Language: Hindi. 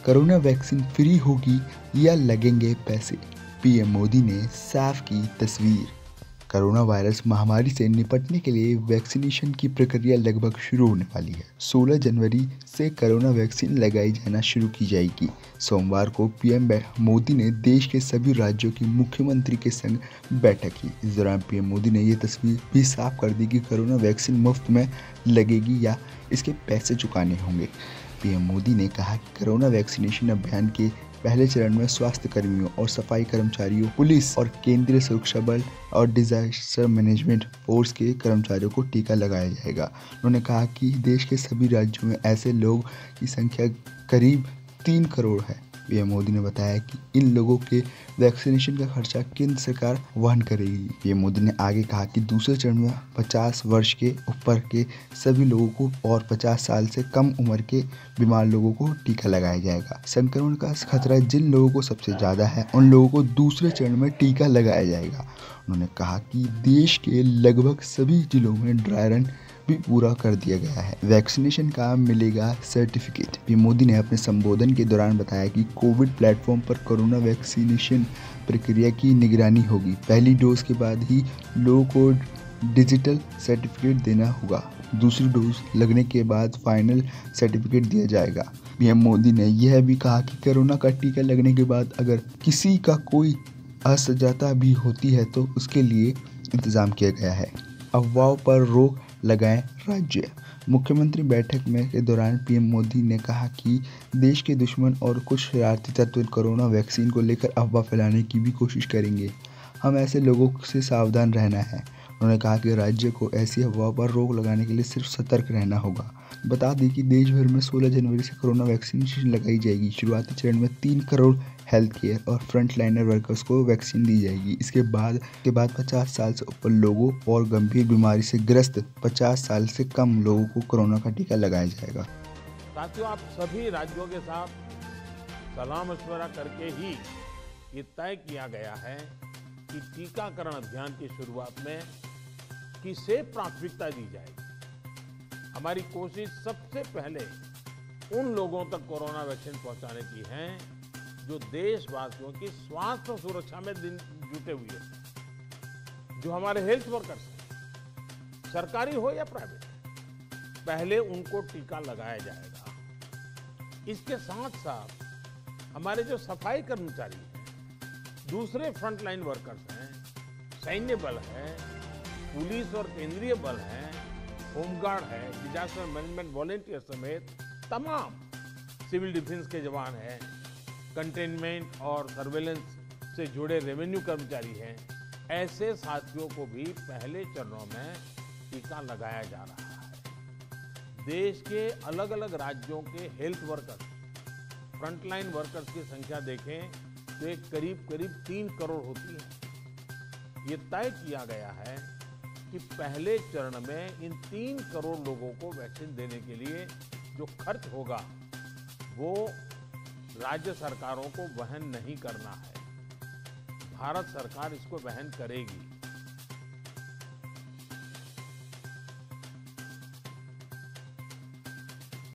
कोरोना वैक्सीन फ्री होगी या लगेंगे पैसे? पीएम मोदी ने साफ की तस्वीर। कोरोना वायरस महामारी से निपटने के लिए वैक्सीनेशन की प्रक्रिया लगभग शुरू होने वाली है। 16 जनवरी से कोरोना वैक्सीन लगाई जाना शुरू की जाएगी। सोमवार को पीएम मोदी ने देश के सभी राज्यों के मुख्यमंत्री के संग बैठक की। इस दौरान पीएम मोदी ने ये तस्वीर भी साफ कर दी कि कोरोना वैक्सीन मुफ्त में लगेगी या इसके पैसे चुकाने होंगे। पीएम मोदी ने कहा कि कोरोना वैक्सीनेशन अभियान के पहले चरण में स्वास्थ्य कर्मियों और सफाई कर्मचारियों, पुलिस और केंद्रीय सुरक्षा बल और डिजास्टर मैनेजमेंट फोर्स के कर्मचारियों को टीका लगाया जाएगा। उन्होंने कहा कि देश के सभी राज्यों में ऐसे लोग की संख्या करीब 3 करोड़ है। पीएम मोदी ने बताया कि इन लोगों के वैक्सीनेशन का खर्चा केंद्र सरकार वहन करेगी। पीएम मोदी ने आगे कहा कि दूसरे चरण में 50 वर्ष के ऊपर के सभी लोगों को और 50 साल से कम उम्र के बीमार लोगों को टीका लगाया जाएगा। संक्रमण का खतरा जिन लोगों को सबसे ज्यादा है उन लोगों को दूसरे चरण में टीका लगाया जाएगा। उन्होंने कहा कि देश के लगभग सभी जिलों में ड्राई रन भी पूरा कर दिया गया है। वैक्सीनेशन का मिलेगा सर्टिफिकेट। पीएम मोदी ने अपने संबोधन के दौरान बताया कि कोविड प्लेटफॉर्म पर कोरोना वैक्सीनेशन प्रक्रिया की निगरानी होगी। पहली डोज के बाद ही लोगों को डिजिटल सर्टिफिकेट देना होगा। दूसरी डोज लगने के बाद फाइनल सर्टिफिकेट दिया जाएगा। पीएम मोदी ने यह भी कहा कि कोरोना का टीका लगने के बाद अगर किसी का कोई असहजता भी होती है तो उसके लिए इंतजाम किया गया है। अफवाहों पर रोक लगाएं राज्य। मुख्यमंत्री बैठक में के दौरान पीएम मोदी ने कहा कि देश के दुश्मन और कुछ शरारती तत्व कोरोना वैक्सीन को लेकर अफवाह फैलाने की भी कोशिश करेंगे। हम ऐसे लोगों से सावधान रहना है। उन्होंने कहा कि राज्य को ऐसी अफवाह पर रोक लगाने के लिए सिर्फ सतर्क रहना होगा। बता दें कि देश भर में 16 जनवरी से कोरोना वैक्सीनेशन लगाई जाएगी। शुरुआती चरण में 3 करोड़ हेल्थ केयर और फ्रंट लाइनर वर्कर्स को वैक्सीन दी जाएगी। इसके बाद 50 साल से ऊपर लोगों और गंभीर बीमारी से ग्रस्त 50 साल से कम लोगों को कोरोना का टीका लगाया जाएगा। साथियों, आप सभी राज्यों के साथ सलाह मशवरा करके ही ये तय किया गया है कि टीकाकरण अभियान की शुरुआत में किसे प्राथमिकता दी जाएगी। हमारी कोशिश सबसे पहले उन लोगों तक कोरोना वैक्सीन पहुंचाने की है जो देशवासियों की स्वास्थ्य सुरक्षा में जुटे हुए हैं, जो हमारे हेल्थ वर्कर्स हैं, सरकारी हो या प्राइवेट, पहले उनको टीका लगाया जाएगा। इसके साथ साथ हमारे जो सफाई कर्मचारी हैं, दूसरे फ्रंटलाइन वर्कर्स हैं, सैन्य बल है, पुलिस और केंद्रीय बल है, होमगार्ड है, डिजास्टर मैनेजमेंट वॉलेंटियर समेत तमाम सिविल डिफेंस के जवान हैं, कंटेनमेंट और सर्वेलेंस से जुड़े रेवेन्यू कर्मचारी हैं, ऐसे साथियों को भी पहले चरणों में टीका लगाया जा रहा है। देश के अलग अलग राज्यों के हेल्थ वर्कर्स, फ्रंटलाइन वर्कर्स की संख्या देखें तो एक करीब 3 करोड़ होती है। ये तय किया गया है कि पहले चरण में इन 3 करोड़ लोगों को वैक्सीन देने के लिए जो खर्च होगा वो राज्य सरकारों को वहन नहीं करना है। भारत सरकार इसको वहन करेगी।